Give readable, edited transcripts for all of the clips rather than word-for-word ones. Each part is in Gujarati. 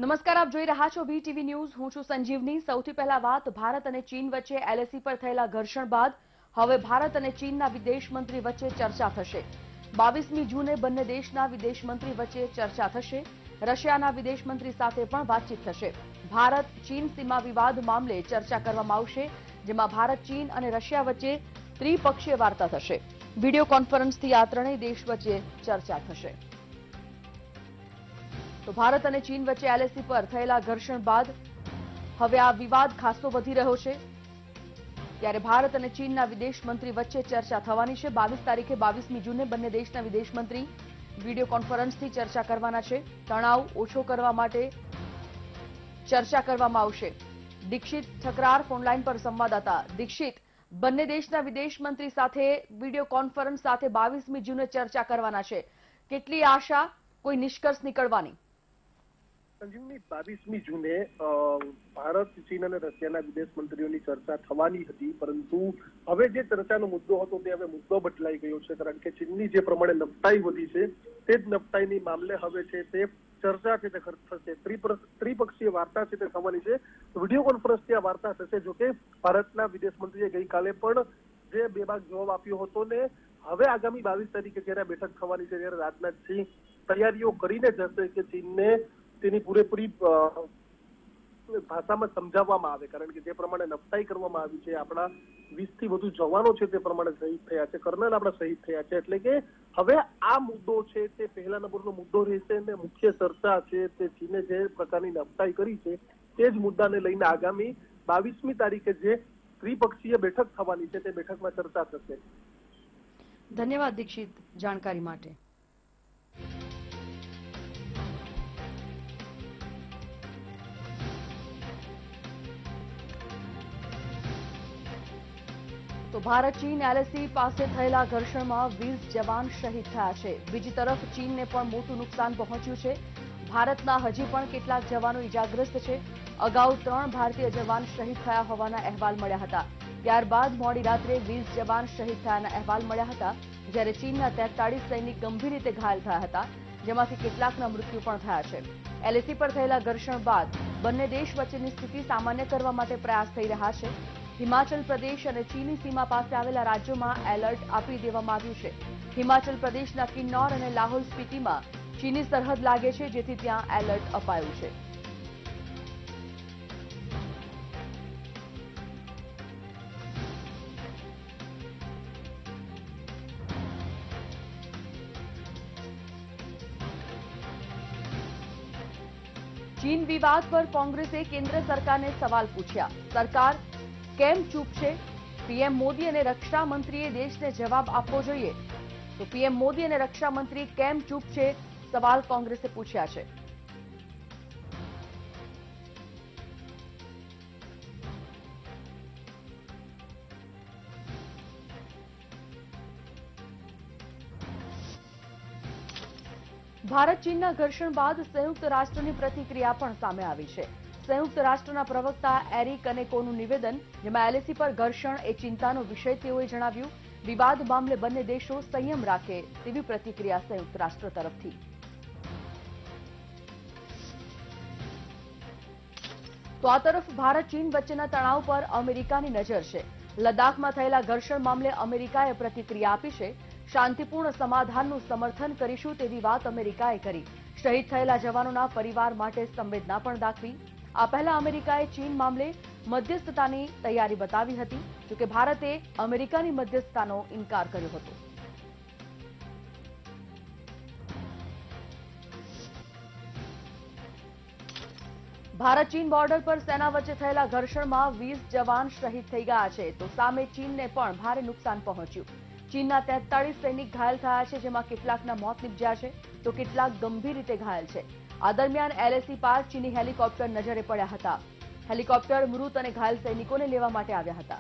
નમસ્કાર, આપ જોઈ રહ્યા છો વીટીવી ન્યૂઝ. હું છું સંજીવની. સૌથી પહેલા વાત ભારત અને ચીન વચ્ચે એલએસી પર થયેલા ઘર્ષણ બાદ હવે ભારત અને ચીનના વિદેશ મંત્રી વચ્ચે ચર્ચા થશે. 22મી જૂને બંને દેશના વિદેશ મંત્રી વચ્ચે ચર્ચા થશે. રશિયાના વિદેશ મંત્રી સાથે પણ વાતચીત થશે. ભારત ચીન સીમા વિવાદ મામલે ચર્ચા કરવામાં આવશે, જેમાં ભારત, ચીન અને રશિયા વચ્ચે ત્રિપક્ષીય વાર્તા થશે. વિડીયો કોન્ફરન્સથી આ ત્રણેય દેશ વચ્ચે ચર્ચા થશે. તો ભારત અને ચીન વચ્ચે એલએસી પર થયેલા ઘર્ષણ બાદ હવે આ વિવાદ ખાસો વધી રહ્યો છે. ત્યારે ભારત અને ચીનના વિદેશ મંત્રી વચ્ચે ચર્ચા થવાની છે. 22 તારીખે 22મી જૂને બંને દેશના વિદેશ મંત્રી વિડીયો કોન્ફરન્સથી ચર્ચા કરવાના છે. તણાવ ઓછો કરવા માટે ચર્ચા કરવામાં આવશે. દીક્ષિત ઠકરાર ફોનલાઈન પર સંવાદદાતા. દીક્ષિત, બંને દેશના વિદેશ મંત્રી સાથે વિડીયો કોન્ફરન્સ સાથે 22મી જૂને ચર્ચા કરવાના છે. કેટલી આશા કોઈ નિષ્કર્ષ નીકળવાની? સંજીવની, 22મી જૂને ભારત, ચીન અને રશિયાના વિદેશ મંત્રીઓની ચર્ચા થવાની હતી, પરંતુ હવે જે ચર્ચાનો મુદ્દો હતો તે હવે મુદ્દો બદલાઈ ગયો છે. કારણ કે ચીનની જે પ્રમાણે નબળાઈ વધી છે તે જ નબળાઈની મામલે હવે છે તે ચર્ચા છે તે થશે. ત્રિપક્ષીય વાર્તા છે તે થવાની છે. વિડીયો કોન્ફરન્સથી આ વાર્તા થશે. જોકે ભારતના વિદેશ મંત્રીએ ગઈકાલે પણ જે બેબાક જવાબ આપ્યો હતો ને હવે આગામી 22 તારીખે જયારે બેઠક થવાની છે ત્યારે રાજનાથસિંહ તૈયારીઓ કરીને જશે કે ચીનને તેની પૂરેપૂરી ભાષામાં સમજાવવામાં આવે. કારણ કે જે પ્રમાણે નફતાઈ કરવામાં આવી છે, આપણા 20થી વધુ જવાનો છે તે પ્રમાણે શહીદ થયા છે, કર્નલ આપણા શહીદ થયા છે. એટલે કે હવે આ મુદ્દો છે તે પહેલા નંબરનો મુદ્દો રહેશે અને મુખ્ય ચર્ચા છે તે ચીને જે પ્રકારની નફતાઈ કરી છે તે જ મુદ્દાને લઈને આગામી 22મી તારીખે જે ત્રિપક્ષીય બેઠક થવાની છે તે બેઠકમાં ચર્ચા થશે. ધન્યવાદ દીક્ષિત જાણકારી માટે. તો ભારત ચીન એલએસી પાસે થયેલા ઘર્ષણમાં 20 જવાન શહીદ થયા છે. બીજી તરફ ચીનને પણ મોટું નુકસાન પહોંચ્યું છે. ભારતના હજી પણ કેટલાક જવાનો ઇજાગ્રસ્ત છે. અગાઉ 3 ભારતીય જવાન શહીદ થયા હોવાના અહેવાલ મળ્યા હતા. ત્યારબાદ મોડી રાત્રે 20 જવાન શહીદ થયાના અહેવાલ મળ્યા હતા, જ્યારે ચીનના 43 સૈનિક ગંભીર રીતે ઘાયલ થયા હતા, જેમાંથી કેટલાકના મૃત્યુ પણ થયા છે. એલએસી પર થયેલા ઘર્ષણ બાદ બંને દેશ વચ્ચેની સ્થિતિ સામાન્ય કરવા માટે પ્રયાસ થઈ રહ્યા છે. હિમાચલ પ્રદેશ અને ચીની સીમા પાસે આવેલા રાજ્યોમાં એલર્ટ આપી દેવામાં આવ્યું છે. હિમાચલ પ્રદેશના કિન્નૌર અને લાહોલ સ્પીતિમાં ચીની સરહદ લાગે છે, જેથી ત્યાં એલર્ટ અપાયું છે. ચીન વિવાદ પર કોંગ્રેસે કેન્દ્ર સરકારને સવાલ પૂછ્યા. સરકાર કેમ ચૂપ છે? પીએમ મોદી અને રક્ષા મંત્રીએ દેશને જવાબ આપવો જોઈએ. તો પીએમ મોદી અને રક્ષા મંત્રી કેમ ચૂપ છે? સવાલ કોંગ્રેસે પૂછ્યા છે. ભારત ચીનના ઘર્ષણ બાદ સંયુક્ત રાષ્ટ્રની પ્રતિક્રિયા પણ સામે આવી છે. સંયુક્ત રાષ્ટ્રના પ્રવક્તા એરિક અનેકોનું નિવેદન, જેમાં એલએસી પર ઘર્ષણ એ ચિંતાનો વિષય તેઓએ જણાવ્યું. વિવાદ મામલે બંને દેશો સંયમ રાખે તેવી પ્રતિક્રિયા સંયુક્ત રાષ્ટ્ર તરફથી. તો આ તરફ ભારત ચીન વચ્ચેના તણાવ પર અમેરિકાની નજર છે. લદ્દાખમાં થયેલા ઘર્ષણ મામલે અમેરિકાએ પ્રતિક્રિયા આપી છે. શાંતિપૂર્ણ સમાધાનનું સમર્થન કરીશું તેવી વાત અમેરિકાએ કરી. શહીદ થયેલા જવાનોના પરિવાર માટે સંવેદના પણ દાખવી. આ પહેલા અમેરિકાએ ચીન મામલે મધ્યસ્થતાની તૈયારી બતાવી હતી, જોકે ભારતે અમેરિકાની મધ્યસ્થતાનો ઇનકાર કર્યો હતો. ભારત ચીન બોર્ડર પર સેના વચ્ચે થયેલા ઘર્ષણમાં 20 જવાન શહીદ થઈ ગયા છે, તો સામે ચીનને પણ ભારે નુકસાન પહોંચ્યું. ચીનના 43 સૈનિક ઘાયલ થયા છે, જેમાં કેટલાકના મોત નીપજ્યા છે, તો કેટલાક ગંભીર રીતે ઘાયલ છે. આ દરમિયાન એલએસી પાર ચીની હેલિકોપ્ટર નજરે પડ્યા હતા. હેલિકોપ્ટર મૃત અને ઘાયલ સૈનિકોને લેવા માટે આવ્યા હતા.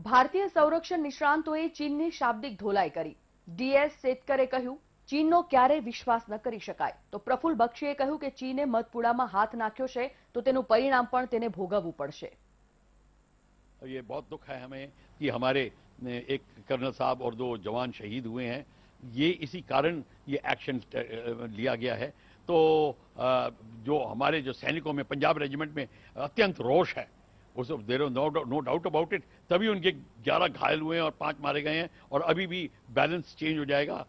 ભારતીય સંરક્ષણ નિષ્ણાંતોએ ચીનની શાબ્દિક ધોલાઈ કરી. ડીએસ શેતકરે કહ્યું, ચીનનો ક્યારેય વિશ્વાસ ન કરી શકાય. તો પ્રફુલ્લ બક્ષીએ કહ્યું કે ચીને મધપુડામાં હાથ નાખ્યો છે, તો તેનું પરિણામ પણ તેને ભોગવવું પડશે. ये बहुत दुख है हमें कि हमारे एक कर्नल साहब और 2 जवान शहीद हुए हैं। ये इसी कारण ये एक्शन लिया गया है। तो जो हमारे जो सैनिकों में पंजाब रेजिमेंट में अत्यंत रोष है, उस there no doubt about it, तभी उनके 11 घायल हुए हैं और 5 मारे गए हैं, और अभी भी बैलेंस चेंज हो जाएगा।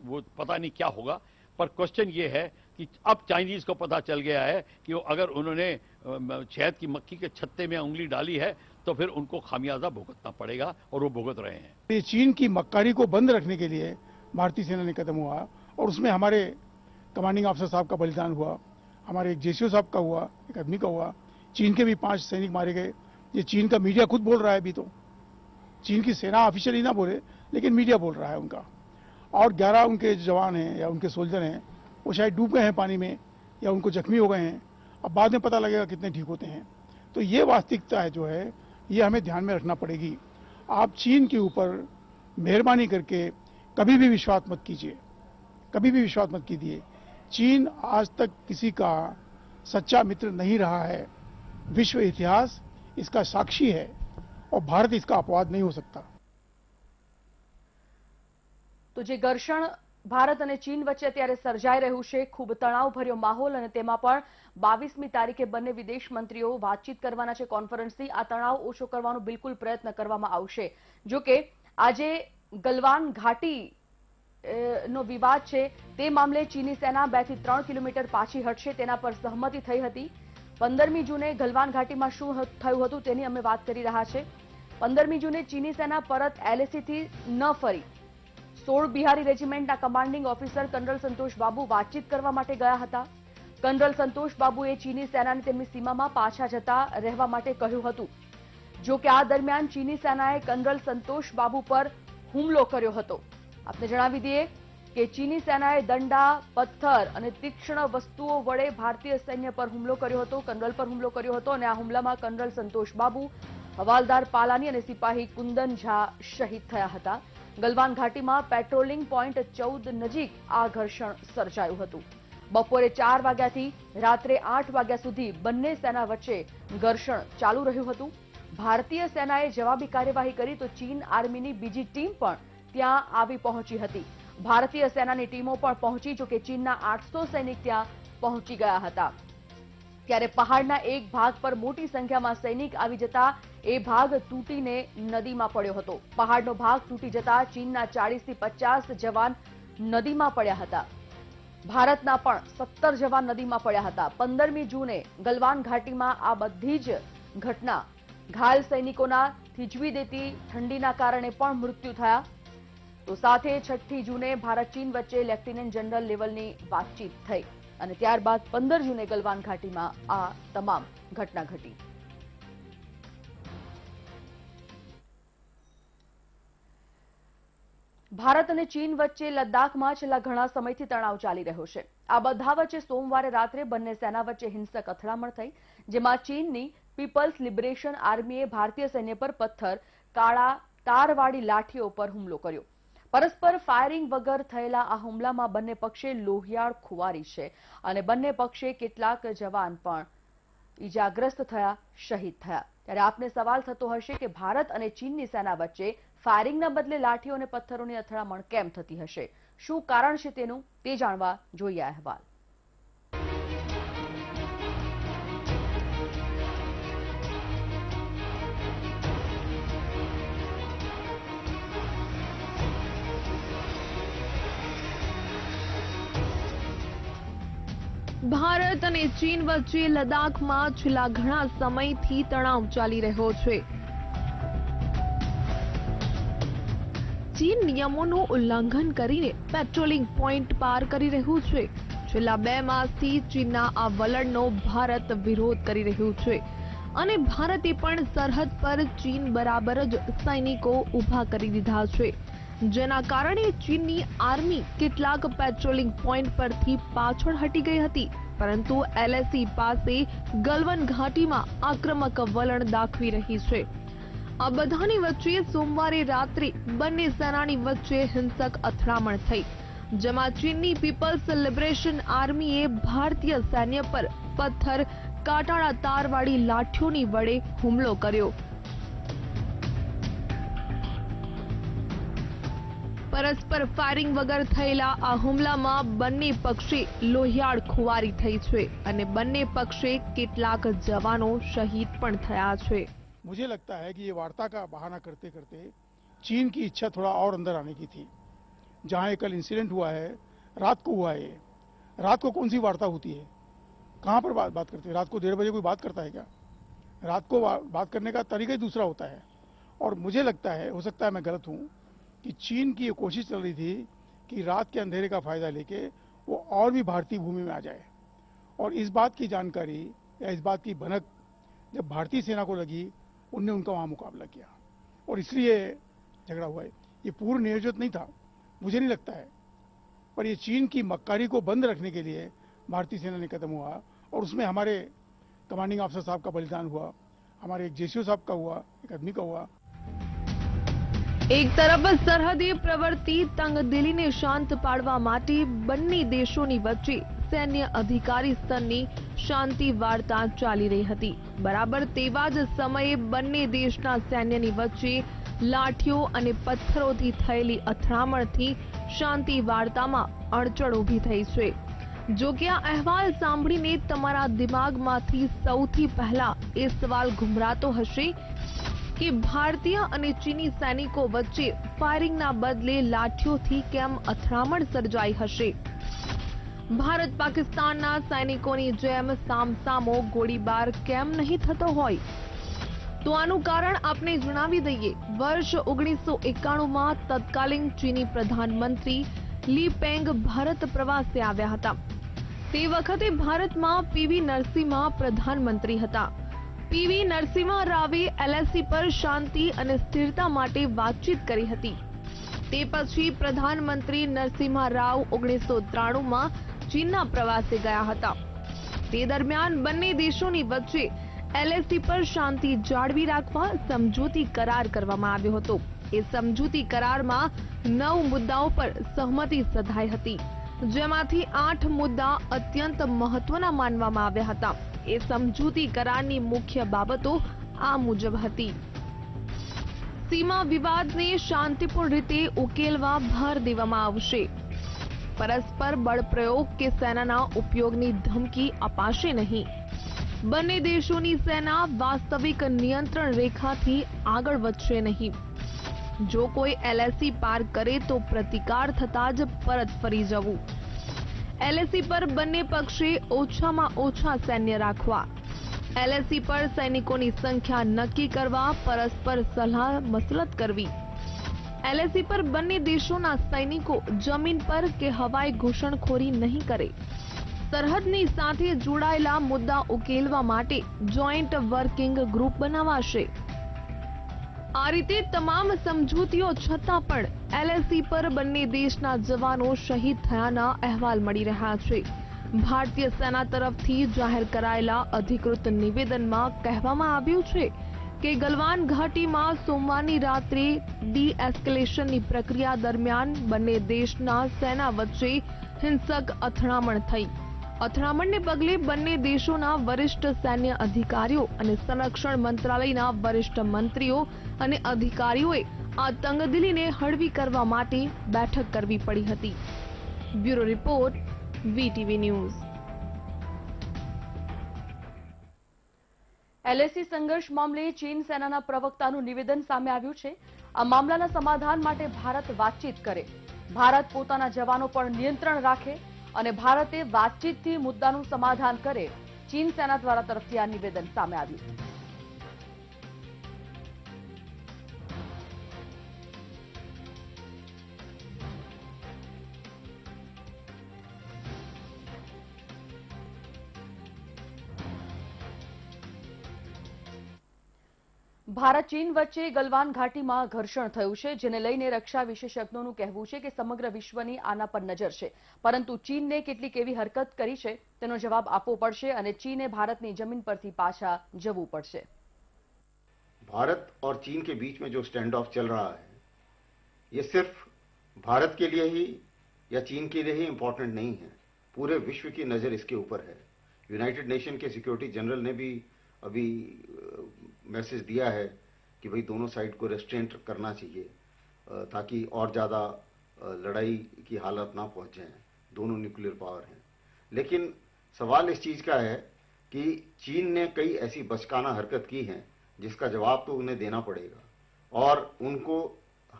वो पता नहीं क्या होगा। पर क्वेश्चन ये है कि अब चाइनीज को पता चल गया है कि अगर उन्होंने शहद की मक्खी के छत्ते में उंगली डाली है तो फिर उनको खामियाजा भुगतना पड़ेगा, और वो भुगत रहे हैं। ये चीन की मक्कारी को बंद रखने के लिए भारतीय सेना ने कदम हुआ, और उसमें हमारे कमांडिंग ऑफिसर साहब का बलिदान हुआ, हमारे एक जेसीओ साहब का हुआ, एक आदमी का हुआ। चीन के भी 5 सैनिक मारे गए। ये चीन का मीडिया खुद बोल रहा है। अभी तो चीन की सेना ऑफिशियली ना बोले, लेकिन मीडिया बोल रहा है उनका। और 11 उनके जवान हैं या उनके सोल्जर हैं, वो शायद डूब गए हैं पानी में या उनको जख्मी हो गए हैं। अब बाद में पता लगेगा कितने ठीक होते हैं। तो ये वास्तविकता है जो है, ये हमें ध्यान में रखना पड़ेगी। आप चीन के ऊपर मेहरबानी करके कभी भी विश्वास मत कीजिए, कभी भी विश्वास मत कीजिए। चीन आज तक किसी का सच्चा मित्र नहीं रहा है। विश्व इतिहास इसका साक्षी है, और भारत इसका अपवाद नहीं हो सकता। તો જે ઘર્ષણ ભારત અને ચીન વચ્ચે અત્યારે સર્જાઈ રહ્યું છે, ખૂબ તણાવભર્યો માહોલ, અને તેમાં પણ 22મી તારીખે બંને વિદેશ મંત્રીઓ વાતચીત કરવાના છે કોન્ફરન્સથી। આ તણાવ ઓછો કરવાનો બિલકુલ પ્રયત્ન કરવામાં આવશે। જો કે આજે ગલવાન ઘાટી નો વિવાદ છે, તે મામલે ચીની સેના 2 થી 3 કિલોમીટર પાછી હટશે, તેના પર સહમતિ થઈ હતી। 15મી જૂને ગલવાન ઘાટીમાં શું થયું હતું તેની અમે વાત કરી રહ્યા છે। 15મી જૂને ચીની સેના પરત LAC થી ન ફરી 16 બિહારી રેજિમેન્ટના કમાન્ડિંગ ઓફિસર કર્નલ સંતોષ બાબુ વાતચીત કરવા માટે ગયા હતા। કર્નલ સંતોષ બાબુએ ચીની સેનાને તેમની સીમામાં પાછા જતા રહેવા માટે કહ્યું હતું। જો કે આ દરમિયાન ચીની સેનાએ કર્નલ સંતોષ બાબુ પર હુમલો કર્યો હતો। આપને જણાવી દઈએ કે ચીની સેનાએ દંડા, પથ્થર અને તીક્ષ્ણ વસ્તુઓ વડે ભારતીય સૈન્ય પર હુમલો કર્યો હતો, કર્નલ પર હુમલો કર્યો હતો, અને આ હુમલામાં કર્નલ સંતોષ બાબુ, હવાલદાર પાલાની અને સિપાહી કુંદન ઝા શહીદ થયા હતા। ગલવાન ઘાટીમાં પેટ્રોલિંગ પોઈન્ટ 14 નજીક આ ઘર્ષણ સર્જાયું હતું। બપોરે 4 વાગ્યાથી રાત્રે 8 વાગ્યા સુધી બંને સેના વચ્ચે ઘર્ષણ ચાલુ રહ્યું હતું। ભારતીય સેનાએ જવાબી કાર્યવાહી કરી તો ચીન આર્મીની બીજી ટીમ પણ ત્યાં આવી પહોંચી હતી। ભારતીય સેનાની ટીમો પણ પહોંચી, જો કે ચીનના 800 સૈનિક ત્યાં પહોંચી ગયા હતા। ત્યારે પહાડના એક ભાગ પર મોટી સંખ્યામાં સૈનિક આવી જતા એ ભાગ તૂટીને નદીમાં પડ્યો હતો। પહાડનો ભાગ તૂટી જતા ચીનના 40 થી 50 જવાન નદીમાં પડ્યા હતા। ભારતના પણ 17 જવાન નદીમાં પડ્યા હતા। 15મી જૂને ગલવાન ઘાટીમાં આ બધી જ ઘટના ઘાયલ સૈનિકોના થીજવી દેતી ઠંડીના કારણે પણ મૃત્યુ થયા। તો સાથે 6ઠી જૂને ભારત ચીન વચ્ચે લેફ્ટિનન્ટ જનરલ લેવલની વાતચીત થઈ, અને ત્યારબાદ 15 જૂને ગલવાન ઘાટીમાં આ તમામ ઘટના ઘટી। ભારત અને ચીન વચ્ચે લદ્દાખમાં છેલ્લા ઘણા સમયથી તણાવ ચાલી રહ્યો છે। આ બધા વચ્ચે સોમવારે રાત્રે બંને સેના વચ્ચે હિંસક અથડામણ થઈ, જેમાં ચીનની પીપલ્સ લિબરેશન આર્મીએ ભારતીય સૈન્ય પર પથ્થર, કાળા તારવાળી લાઠીઓ પર હુમલો કર્યો। પરસ્પર ફાયરિંગ વગર થયેલા આ હુમલામાં બંને પક્ષે લોહિયાળ ખુવારી છે, અને બંને પક્ષે કેટલાક જવાન પણ ઇજાગ્રસ્ત થયા, શહીદ થયા। ત્યારે આપને સવાલ થતો હશે કે ભારત અને ચીનની સેના વચ્ચે ફાયરિંગના બદલે લાઠીઓ અને પથ્થરોની અથડામણ કેમ થતી હશે? શું કારણ છે તેનું, તે જાણવા જોઈએ આ અહેવાલ। ભારત અને ચીન વચ્ચે લદ્દાખમાં છેલ્લા ઘણા સમયથી તણાવ ચાલી રહ્યો છે। ચીન નિયમોનું ઉલ્લંઘન કરીને પેટ્રોલિંગ પોઈન્ટ પાર કરી રહ્યું છે। છેલ્લા 2 માસથી ચીનના આ વલણનો ભારત વિરોધ કરી રહ્યું છે, અને ભારતે પણ સરહદ પર ચીન બરાબર જ સૈનિકો ઊભા કરી દીધા છે, જેના કારણે ચીનની આર્મી કેટલાક પેટ્રોલિંગ પોઈન્ટ પરથી પાછળ હટી ગઈ હતી, પરંતુ LAC પાસે ગલવાન ઘાટીમાં આક્રમક વલણ દાખવી રહી છે। આ બધાની વચ્ચે સોમવારે રાત્રે બંને સેનાની વચ્ચે હિંસક અથડામણ થઈ, જેમાં ચીનની પીપલ્સ લિબરેશન આર્મીએ ભારતીય સૈન્ય પર પથ્થર, કાંટાળા તારવાળી લાઠીઓની વડે હુમલો કર્યો. પરસ્પર ફાયરિંગ વગર થયેલા આ હુમલામાં બંને પક્ષે લોહિયાળ ખુવારી થઈ છે અને બંને પક્ષે કેટલાક જવાનો શહીદ પણ થયા છે. मुझे लगता है कि ये वार्ता का बहाना करते करते चीन की इच्छा थोड़ा और अंदर आने की थी. जहां ये कल इंसिडेंट हुआ है, रात को हुआ है. ये रात को कौन सी वार्ता होती है? कहां पर बात करते हैं? रात को 1:30 बजे कोई बात करता है क्या? रात को बात करने का तरीका ही दूसरा होता है. और मुझे लगता है, हो सकता है मैं गलत हूं, कि चीन की ये कोशिश चल रही थी कि रात के अंधेरे का फायदा लेके वो और भी भारतीय भूमि में आ जाए. और इस बात की जानकारी या इस बात की भनक जब भारतीय सेना को लगी, उनने उनका वहां मुकाबला किया और इसलिए झगड़ा हुआ है. ये पूर्ण नियोजित नहीं था, मुझे नहीं लगता है, पर ये चीन की मक्कारी को बंद रखने के लिए भारतीय सेना ने कदम हुआ और उसमें हमारे कमांडिंग ऑफिसर साहब का बलिदान हुआ, हमारे एक जेसीओ साहब का हुआ, एक आदमी का हुआ. એક તરફ સરહદે પ્રવર્તી તંગદિલીને શાંત પાડવા માટે બંને દેશોની વચ્ચે સૈન્ય અધિકારી સ્તરની શાંતિ વાર્તા ચાલી રહી હતી. બરાબર તેવા જ સમયે બંને દેશના સૈન્યની વચ્ચે લાઠીઓ અને પથ્થરોથી થયેલી અથડામણથી શાંતિ વાર્તામાં અડચણ ઊભી થઈ છે. જો કે આ અહેવાલ સાંભળીને તમારા દિમાગમાંથી સૌથી પહેલા એ સવાલ ઘુમરાતો હશે કે ભારતીય અને ચીની સૈનિકો વચ્ચે ફાયરિંગના બદલે લાઠીઓથી કેમ અથડામણ સર્જાઈ હશે? ભારત પાકિસ્તાનના સૈનિકોની જેમ સામસામો ગોળીબાર કેમ નહીં થતો હોય? તો આનું કારણ આપણે જણાવી દઈએ. વર્ષ 1991માં તત્કાલીન ચીની પ્રધાનમંત્રી લી પેંગ ભારત પ્રવાસે આવ્યા હતા. તે વખતે ભારતમાં પીવી નરસિમ્હા પ્રધાનમંત્રી હતા. પીવી નરસિમ્હા રાવે એલએસી પર શાંતિ અને સ્થિરતા માટે વાતચીત કરી હતી. તે પછી પ્રધાનમંત્રી નરસિમ્હા રાવ 1993માં ચીનના પ્રવાસે ગયા હતા. તે દરમિયાન બંને દેશોની વચ્ચે એલએસી પર શાંતિ જાળવી રાખવા સમજૂતી કરાર કરવામાં આવ્યો હતો. એ સમજૂતી કરારમાં 9 મુદ્દાઓ પર સહમતિ સધાઈ હતી, જેમાંથી 8 મુદ્દા અત્યંત મહત્વના માનવામાં આવ્યા હતા. એ સમજૂતી કરારની મુખ્ય બાબતો આ મુજબ હતી. સીમા વિવાદને શાંતિપૂર્ણ રીતે ઉકેલવા ભાર દેવામાં આવશે. પરસ્પર બળ પ્રયોગ કે સેનાના ઉપયોગની ધમકી અપાશે નહીં. બંને દેશોની સેના વાસ્તવિક નિયંત્રણ રેખાથી આગળ વધશે નહીં. જો કોઈ એલએસી પાર કરે તો પ્રતિકાર થતા જ પરત ફરી જવું. એલએસી પર બંને પક્ષે ઓછામાં ઓછા સૈન્ય રાખવા. એલએસી પર સૈનિકોની સંખ્યા નક્કી કરવા પરસ્પર સલાહ મસલત કરવી. એલએસી પર બંને દેશોના સૈનિકો જમીન પર કે હવાઈ ઘૂસણખોરી નહીં કરે. સરહદની સાથે જોડાયેલા મુદ્દા ઉકેલવા માટે જોઈન્ટ વર્કિંગ ગ્રુપ બનાવાશે. આ રીતે તમામ સમજૂતીઓ છતાં પણ એલએસી પર બંને દેશના જવાનો શહીદ થયાના અહેવાલ મળી રહ્યા છે. ભારતીય સેના તરફથી જાહેર કરાયેલા અધિકૃત નિવેદનમાં કહેવામાં આવ્યું છે કે ગલવાન ઘાટીમાં સોમવારની રાત્રે ડી-એસ્કેલેશનની પ્રક્રિયા દરમિયાન બંને દેશના સેના વચ્ચે હિંસક અથડામણ થઈ. અથડામણને પગલે બંને દેશોના વરિષ્ઠ સૈન્ય અધિકારીઓ અને સંરક્ષણ મંત્રાલયના વરિષ્ઠ મંત્રીઓ અને અધિકારીઓએ આ તંગદિલીને હળવી કરવા માટે બેઠક કરવી પડી હતી. Bureau report, VTV news. LAC સંઘર્ષ મામલે ચીન સેનાના પ્રવક્તાનું નિવેદન સામે આવ્યું છે. આ મામલાના સમાધાન માટે ભારત વાતચીત કરે, ભારત પોતાના જવાનો પર નિયંત્રણ રાખે અને ભારતે વાતચીતથી મુદ્દાનું સમાધાન કરે. ચીન સેના દ્વારા તરફથી આ નિવેદન સામે આવ્યું. ભારત ચીન વચ્ચે ગલવાન ઘાટીમાં ઘર્ષણ થયું છે, જેને લઈને રક્ષા વિશેષજ્ઞોનું કહેવું છે કે સમગ્ર વિશ્વની આના પર નજર છે. પરંતુ ચીનને કેટલીક એવી હરકત કરી છે તેનો જવાબ આપવો પડશે અને ચીને ભારતની જમીન પરથી પાછા જવું પડશે. भारत और चीन के बीच में जो स्टैंड ऑफ चल रहा है, ये सिर्फ भारत के लिए ही या चीन के लिए ही इम्पोर्टेंट नहीं है. पूरे विश्व की नजर इसके ऊपर है यूनाइटेड नेशन के सिक्योरिटी जनरल ने भी अभी मैसेज दिया है कि भाई दोनों साइड को रेस्ट्रेंट करना चाहिए ताकि और ज़्यादा लड़ाई की हालत ना पहुंचे। दोनों न्यूक्लियर पावर हैं, लेकिन सवाल इस चीज़ का है कि चीन ने कई ऐसी बचकाना हरकत की है जिसका जवाब तो उन्हें देना पड़ेगा और उनको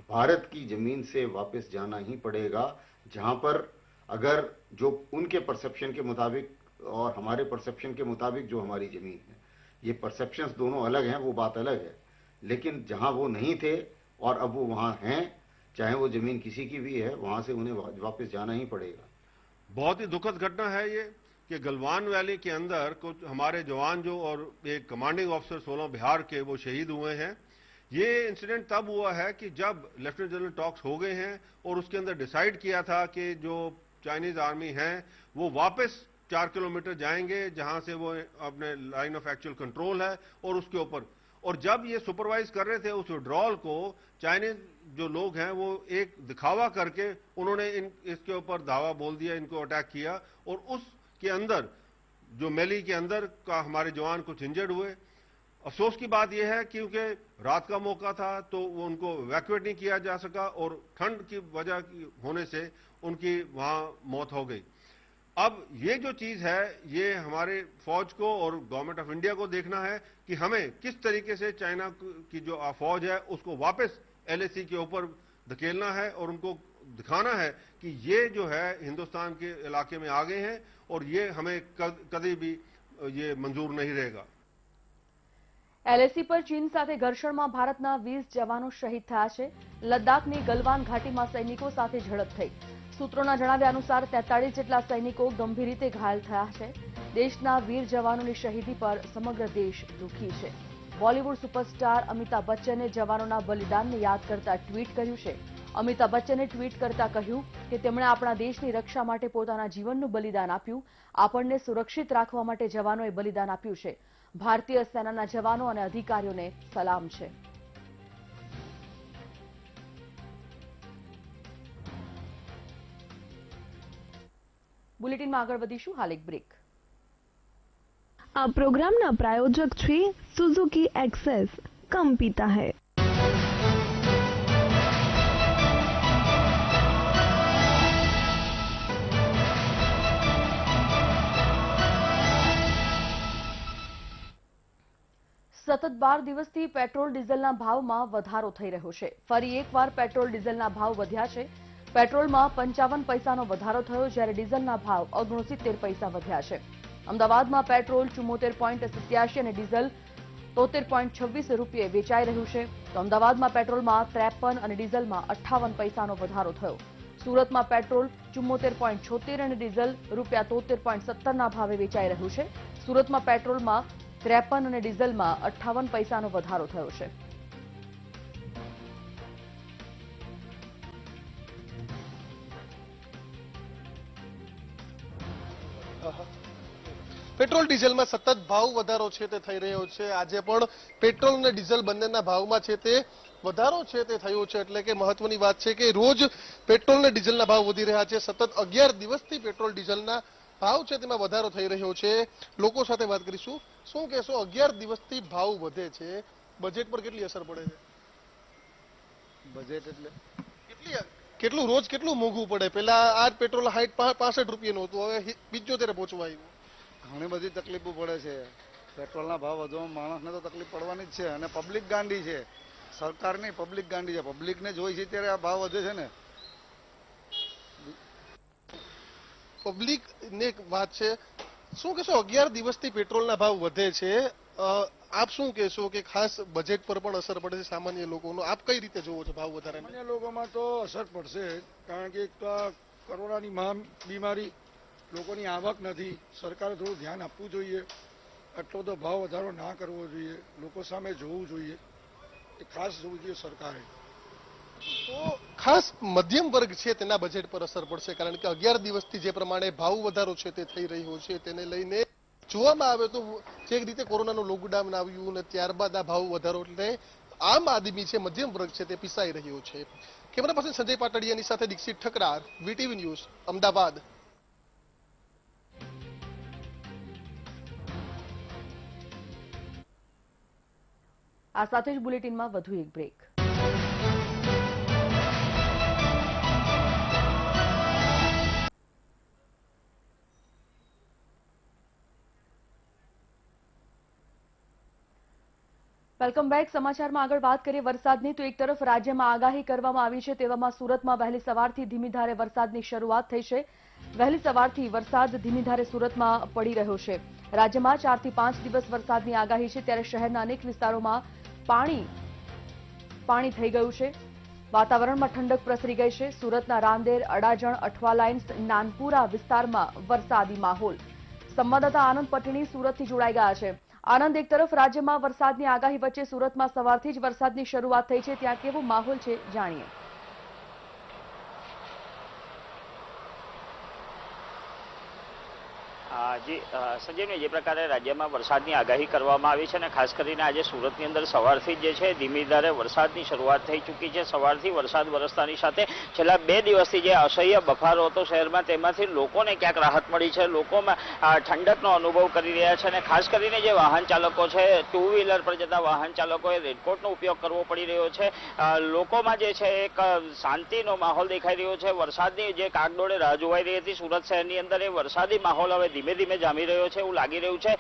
भारत की जमीन से वापस जाना ही पड़ेगा, जहां पर अगर जो उनके परसेप्शन के मुताबिक और हमारे परसेप्शन के मुताबिक जो हमारी जमीन है, ये परसेप्शंस दोनों अलग हैं, वो बात अलग है, लेकिन जहां वो नहीं थे और अब वो वहां हैं, चाहे वो जमीन किसी की भी है, वहां से उन्हें वापस जाना ही पड़ेगा। बहुत ही दुखद घटना है ये कि गलवान वैली के अंदर कुछ हमारे जवान जो और एक कमांडिंग ऑफिसर 16 बिहार के वो शहीद हुए हैं। ये इंसिडेंट तब हुआ है कि जब लेफ्टिनेंट जनरल टॉक्स हो गए हैं और उसके अंदर डिसाइड किया था कि जो चाइनीज आर्मी है वो वापस 4 किलोमीटर जाएंगे जहां से वो अपने लाइन ऑफ एक्चुअल कंट्रोल है और उसके ऊपर, और जब ये सुपरवाइज कर रहे थे उस विड्रॉल को, चाइनीज जो लोग हैं वो एक दिखावा करके उन्होंने इसके ऊपर धावा बोल दिया, इनको अटैक किया और उसके अंदर जो मैली के अंदर का हमारे जवान कुछ इंजर्ड हुए। अफसोस की बात यह है क्योंकि रात का मौका था तो उनको इवैक्यूएट नहीं किया जा सका और ठंड की वजह होने से उनकी वहां मौत हो गई। अब ये जो चीज है ये हमारे फौज को और गवर्नमेंट ऑफ इंडिया को देखना है कि हमें किस तरीके से चाइना की जो फौज है उसको वापस LAC के ऊपर धकेलना है और उनको दिखाना है कि ये जो है हिंदुस्तान के इलाके में आ गए हैं और ये हमें कभी भी ये मंजूर नहीं रहेगा। LAC પર ચીન સાથે ઘર્ષણમાં ભારતના 20 જવાનો શહીદ થયા છે। લદ્દાખની ગલવાન ઘાટીમાં સૈનિકો સાથે ઝડપ થઈ। સૂત્રોના જણાવ્યા અનુસાર 43 જેટલા સૈનિકો ગંભીર રીતે ઘાયલ થયા છે। દેશના વીર જવાનોની શહીદી પર સમગ્ર દેશ દુઃખી છે। બોલિવૂડ સુપરસ્ટાર અમિતાભ બચ્ચને જવાનોના બલિદાનને યાદ કરતા ટ્વીટ કર્યું છે। અમિતાભ બચ્ચને ટ્વીટ કરતા કહ્યું કે તેમણે આપણા દેશની રક્ષા માટે પોતાના જીવનનું બલિદાન આપ્યું। આપણને સુરક્ષિત રાખવા માટે જવાનોએ બલિદાન આપ્યું છે। ભારતીય સેનાના જવાનો અને અધિકારીઓને સલામ છે। બુલેટિનમાં આગળ વધીશું, હાલ એક બ્રેક। આ પ્રોગ્રામના પ્રાયોજક છે સુઝુકી એક્સેસ, કમ પીતા હૈ। સતત 12 દિવસથી પેટ્રોલ ડીઝલના ભાવમાં વધારો થઈ રહ્યો છે। ફરી એકવાર પેટ્રોલ ડીઝલના ભાવ વધ્યા છે। પેટ્રોલમાં 55 પૈસાનો વધારો થયો, જ્યારે ડીઝલના ભાવ 69 પૈસા વધ્યા છે। અમદાવાદમાં પેટ્રોલ 74.87 અને ડીઝલ 73.26 રૂપિયે વેચાઈ રહ્યું છે, તો અમદાવાદમાં પેટ્રોલમાં 53 અને ડીઝલમાં 58 પૈસાનો વધારો થયો। સુરતમાં પેટ્રોલ 74.76 અને ડીઝલ ₹73.70ના ભાવે વેચાઈ રહ્યું છે। સુરતમાં પેટ્રોલમાં 53 અને ડીઝલમાં 58 પૈસાનો વધારો થયો છે। પેટ્રોલ ડીઝલમાં સતત ભાવ વધારો છે તે થઈ રહ્યો છે। આજે પણ પેટ્રોલ અને ડીઝલ બંનેના ભાવમાં છે તે વધારો છે તે થયો છે, એટલે કે મહત્વની વાત છે કે રોજ પેટ્રોલ અને ડીઝલના ભાવ વધી રહ્યા છે। સતત 11 દિવસથી પેટ્રોલ ડીઝલના ભાવ છે તેમાં વધારો થઈ રહ્યો છે। લોકો સાથે વાત કરીશું। શું કહેશો, 11 દિવસથી ભાવ વધે છે, બજેટ પર કેટલી અસર પડે છે? બજેટ એટલે કેટલું રોજ કેટલું મોંઘું પડે? પેલા આ પેટ્રોલ 65 રૂપિયાનું હતું, હવે 75 પહોંચવા આવ્યું। ઘણી બધી તકલીફો પડે છે। પેટ્રોલના ભાવ વધવામાં માણસને તો તકલીફ પડવાની જ છે અને પબ્લિક ગાંડી છે, સરકાર નહીં, પબ્લિક ગાંડી છે। પબ્લિકને જોઈ છે ત્યારે આ ભાવ વધે છે ને। પબ્લિક ને એક વાત છે, શું કહેશો 11 દિવસથી પેટ્રોલના ભાવ વધે છે, આપ શું કહેશો કે ખાસ બજેટ પર પણ અસર પડે છે સામાન્ય લોકોનો? આપ કઈ રીતે જોવો છો ભાવ વધારે? સામાન્ય લોકોમાં તો અસર પડશે, કારણ કે એક તો આ કોરોનાની બીમારી, લોકોની આવક નથી, સરકારે થોડું ધ્યાન આપવું જોઈએ, આટલો બધો ભાવ વધારો ના કરવો જોઈએ, લોકો સામે જોવું જોઈએ, એ ખાસ જોવું જોઈએ સરકારે। તો ખાસ મધ્યમ વર્ગ છે તેના બજેટ પર અસર પડશે, કારણ કે 11 દિવસથી જે પ્રમાણે ભાવ વધારો છે તે થઈ રહ્યો છે તેને લઈને જોવામાં આવે તો જે રીતે કોરોનાનું લોકડાઉન આવ્યું અને ત્યારબાદ આ ભાવ વધારો, એટલે આમ આદમી છે, મધ્યમ વર્ગ છે તે પીસાઈ રહ્યો છે। કેમેરા પર્સન સંજય પાટડિયાની સાથે દીક્ષિત ઠકરાર, VTV ન્યૂઝ, અમદાવાદ। આ સાથે જ બુલેટિનમાં વધુ એક બ્રેક. Welcome back. સમાચારમાં આગળ વાત કરીએ વરસાદની, તો એક તરફ રાજ્યમાં આગાહી કરવામાં આવી છે, તેવામાં સુરતમાં વહેલી સવારથી ધીમી ધારે વરસાદની શરૂઆત થઈ છે. વહેલી સવારથી વરસાદ ધીમી ધારે સુરતમાં પડી રહ્યો છે. રાજ્યમાં 4 થી 5 દિવસ વરસાદની આગાહી છે, ત્યારે શહેરના અનેક વિસ્તારોમાં પાણી થઈ ગયું છે. વાતાવરણમાં ઠંડક પ્રસરી ગઈ છે. સુરતના રાંદેર, અડાજણ, અઠવા લાઇન્સ, નાનપુરા વિસ્તારમાં વરસાદી માહોલ. સંવાદદાતા આનંદ પટણી સુરતથી જોડાઈ ગયા છે. આનંદ, એક તરફ રાજ્યમાં વરસાદની આગાહી વચ્ચે સુરતમાં સવારથી જ વરસાદની શરૂઆત થઈ છે, ત્યાં કેવો માહોલ છે જાણીએ. જી સંજીવની, જે પ્રકારે રાજ્યમાં વરસાદની આગાહી કરવામાં આવી છે અને ખાસ કરીને આજે સુરતની અંદર સવારથી જ જે છે ધીમી ધારે વરસાદની શરૂઆત થઈ ચૂકી છે. સવારથી વરસાદ વરસતાની સાથે છેલ્લા 2 દિવસથી જે અસહ્ય બફારો હતો શહેરમાં, તેમાંથી લોકોને ક્યાંક રાહત મળી છે. લોકોમાં ઠંડકનો અનુભવ કરી રહ્યા છે અને ખાસ કરીને જે વાહન ચાલકો છે, 2 વ્હીલર પર જતા વાહન ચાલકોએ રેનકોટનો ઉપયોગ કરવો પડી રહ્યો છે. લોકોમાં જે છે એક શાંતિનો માહોલ દેખાઈ રહ્યો છે. વરસાદની જે કાગડોળે રાહ જોવાઈ રહી હતી સુરત શહેરની અંદર, એ વરસાદી માહોલ હવે ધીમે ધીમે જામી રહ્યો છે એવું લાગી રહ્યું છે.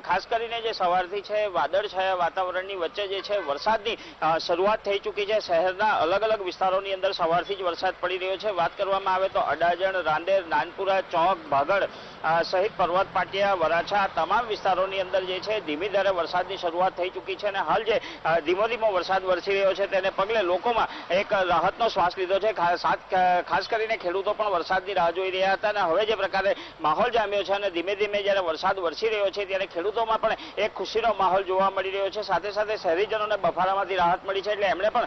ખાસ કરીને જે સવારથી છે વાદળછાયા વાતાવરણની વચ્ચે જે છે વરસાદની શરૂઆત થઈ ચૂકી છે. શહેરના અલગ અલગ વિસ્તારોની અંદર સવારથી જ વરસાદ પડી રહ્યો છે. વાત કરવામાં આવે તો અડાજણ, રાંદેર, નાનપુરા, ચોક, ભાગળ સહિત પર્વત પાટિયા, વરાછા તમામ વિસ્તારોની અંદર જે છે ધીમી ધારે વરસાદની શરૂઆત થઈ ચૂકી છે અને હાલ જે ધીમો ધીમો વરસાદ વરસી રહ્યો છે તેને પગલે લોકોમાં એક રાહતનો શ્વાસ લીધો છે. ખાસ કરીને ખેડૂતો પણ વરસાદની રાહ જોઈ રહ્યા હતા અને હવે જે પ્રકારે માહોલ જામ્યો છે અને ધીમે ધીમે જ્યારે વરસાદ વરસી રહ્યો છે ત્યારે ખેડૂતોમાં પણ એક ખુશીનો માહોલ જોવા મળી રહ્યો છે. સાથે સાથે શહેરીજનોને બફારામાંથી રાહત મળી છે, એટલે એમણે પણ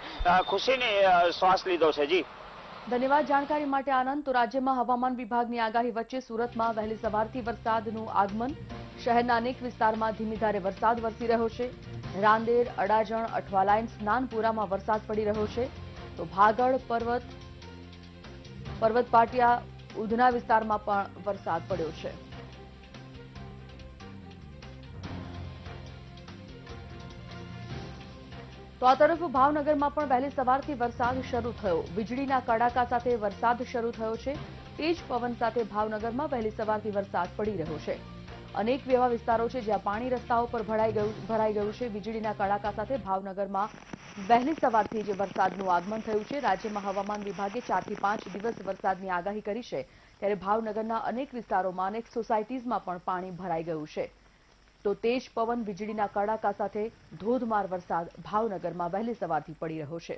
ખુશીની શ્વાસ લીધો છે. જી ધન્યવાદ જાણકારી માટે આનંદ. તો રાજ્યમાં હવામાન વિભાગની આગાહી વચ્ચે સુરતમાં વહેલી સવારથી વરસાદનું આગમન. શહેરના અનેક વિસ્તારમાં ધીમી ધારે વરસાદ વરસી રહ્યો છે. રાંદેર, અડાજણ, અઠવા લાઇન્સ, નાનપુરામાં વરસાદ પડી રહ્યો છે. તો ભાગળ, પર્વત પાટિયા, ઉધના વિસ્તારમાં પણ વરસાદ પડ્યો છે. તો આ તરફ ભાવનગરમાં પણ વહેલી સવારથી વરસાદ શરૂ થયો. વીજળીના કડાકા સાથે વરસાદ શરૂ થયો છે. તેજ પવન સાથે ભાવનગરમાં વહેલી સવારથી વરસાદ પડી રહ્યો છે. અનેક એવા વિસ્તારો છે જ્યાં પાણી રસ્તાઓ પર ભરાઈ ગયું છે. વીજળીના કડાકા સાથે ભાવનગરમાં વહેલી સવારથી જ વરસાદનું આગમન થયું છે. રાજ્યમાં હવામાન વિભાગે 4 થી 5 દિવસ વરસાદની આગાહી કરી છે, ત્યારે ભાવનગરના અનેક વિસ્તારોમાં, અનેક સોસાયટીઝમાં પણ પાણી ભરાઈ ગયું છે. તો તેજ પવન, વીજળીના કડાકા સાથે ધોધમાર વરસાદ ભાવનગરમાં વહેલી સવારથી પડી રહ્યો છે.